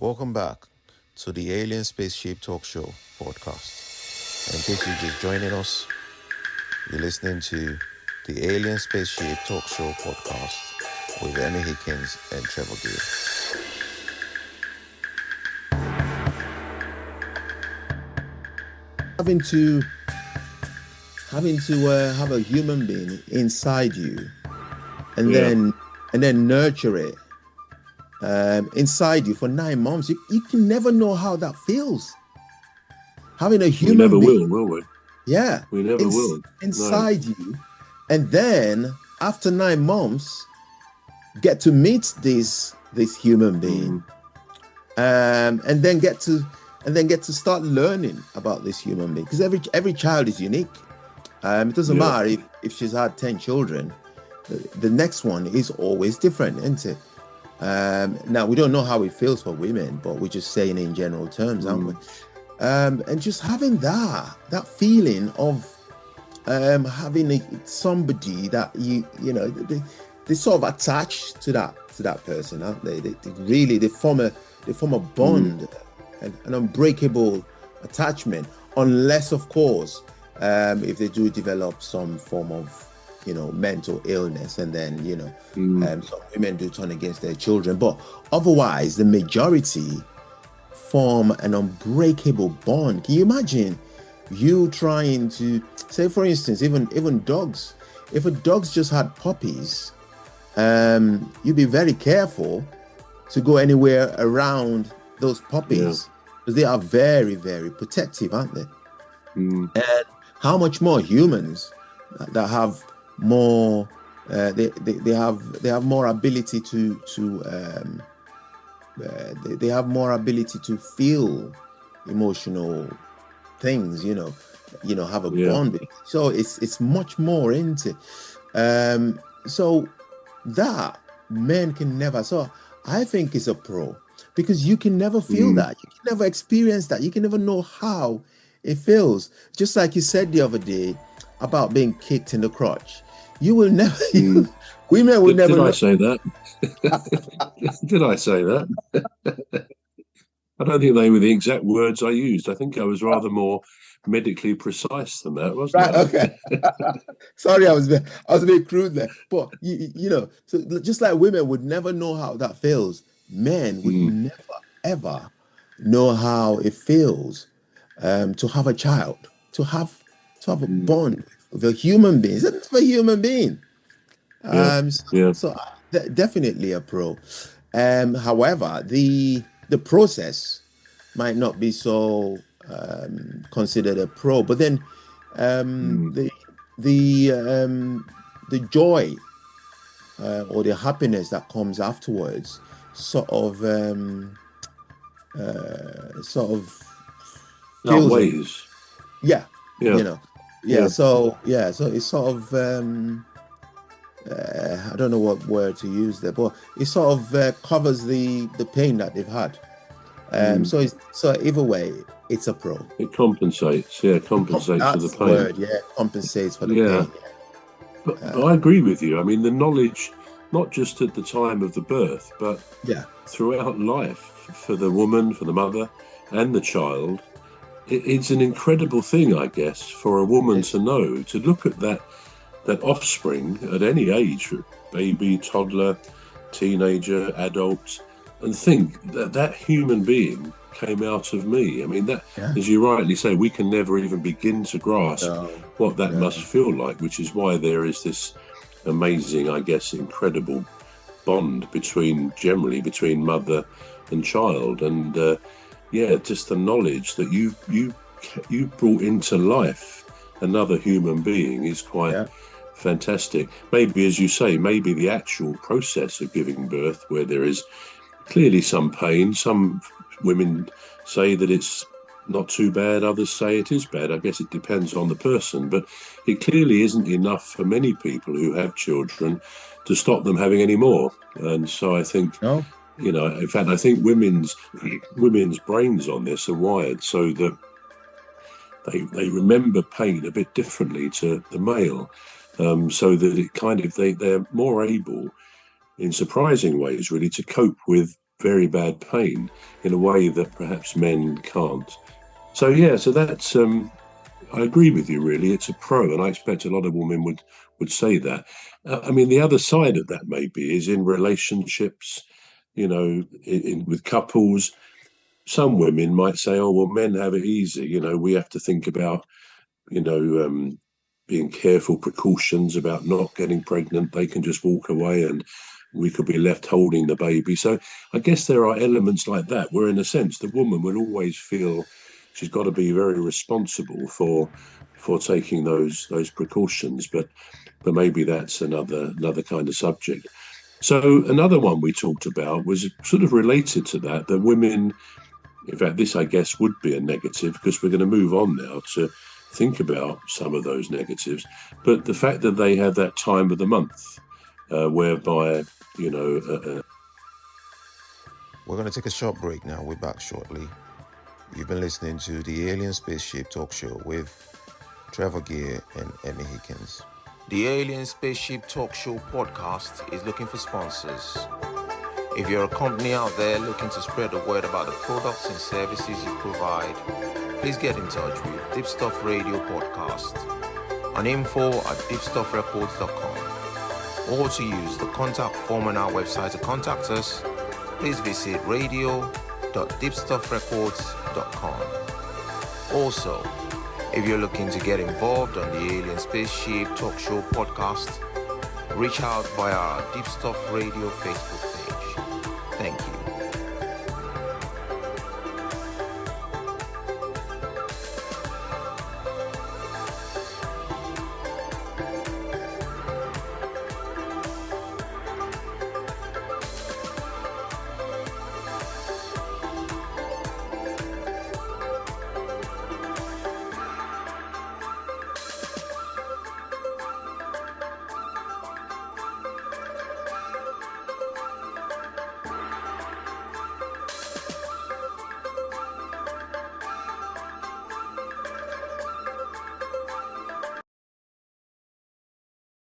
Welcome back to the Alien Spaceship Talk Show podcast. And in case you're just joining us, you're listening to the Alien Spaceship Talk Show podcast with Emmy Hikins and Trevor. Having to have a human being inside you, and then nurture it inside you for 9 months. You can never know how that feels. Having a human being, we never will we? Yeah, we never will. Inside you, and then after 9 months, get to meet this human being, and then get to start learning about this human being, because every child is unique. It doesn't matter if she's had 10 children, the next one is always different, isn't it? Now, we don't know how it feels for women, but we're just saying in general terms, aren't we? And just having that feeling of having somebody that they sort of attach to that person, aren't they? They form a bond, an unbreakable attachment, unless, of course, if they do develop some form of mental illness, and then some women do turn against their children, but otherwise the majority form an unbreakable bond. Can you imagine you trying to say, for instance, even dogs? If a dog's just had puppies, you'd be very careful to go anywhere around those puppies, because they are very, very protective, aren't they? And how much more humans that have more they have more ability to they have more ability to feel emotional things, have a bond with. So it's much more into so that men can never. So I think it's a pro, because you can never feel that, you can never experience that, you can never know how it feels. Just like you said the other day about being kicked in the crotch. You will never, women will never. Did I say that? Did I say that? I don't think they were the exact words I used. I think I was rather more medically precise than that, wasn't I? Okay. Sorry, I was a bit crude there. But so just like women would never know how that feels, men would never ever know how it feels to have a child, to have a bond with a human being. It's a human being. So definitely a pro. However, the process might not be so considered a pro, but then the joy or the happiness that comes afterwards sort of outweighs. So it's sort of I don't know what word to use there, but it sort of covers the pain that they've had. So either way, it's a pro. It compensates. Compensates for the pain. Word, compensates for the pain. But I agree with you. I mean, the knowledge, not just at the time of the birth, but throughout life, for the woman, for the mother, and the child, it's an incredible thing, I guess, for a woman to know, to look at that offspring at any age, baby, toddler, teenager, adult, and think that human being came out of me. I mean, that, as you rightly say, we can never even begin to grasp what that must feel like, which is why there is this amazing, I guess, incredible bond between mother and child. And just the knowledge that you brought into life another human being is quite fantastic. Maybe, as you say, maybe the actual process of giving birth, where there is clearly some pain. Some women say that it's not too bad, others say it is bad. I guess it depends on the person, but it clearly isn't enough for many people who have children to stop them having any more. And so I think in fact, I think women's brains on this are wired so that they remember pain a bit differently to the male, so that it they're more able, in surprising ways, really, to cope with very bad pain in a way that perhaps men can't. So yeah, so that's I agree with you, really. It's a pro, and I expect a lot of women would say that. I mean, the other side of that maybe is in relationships, with couples. Some women might say, oh, well, men have it easy. We have to think about, being careful, precautions about not getting pregnant. They can just walk away and we could be left holding the baby. So I guess there are elements like that where, in a sense, the woman will always feel she's got to be very responsible for taking those precautions. But maybe that's another kind of subject. So another one we talked about was sort of related to that women, in fact, this, I guess, would be a negative, because we're going to move on now to think about some of those negatives. But the fact that they have that time of the month whereby, We're going to take a short break now. We're back shortly. You've been listening to the Alien Spaceship Talk Show with Trevor and Emmy Hikins. The Alien Spaceship Talk Show podcast is looking for sponsors. If you're a company out there looking to spread the word about the products and services you provide, please get in touch with Deepstuff Radio Podcast on info@deepstuffrecords.com, or to use the contact form on our website to contact us, please visit radio.deepstuffrecords.com. Also, if you're looking to get involved on the Alien Spaceship Talk Show podcast, reach out via our Deepstuff Radio Facebook page. Thank you.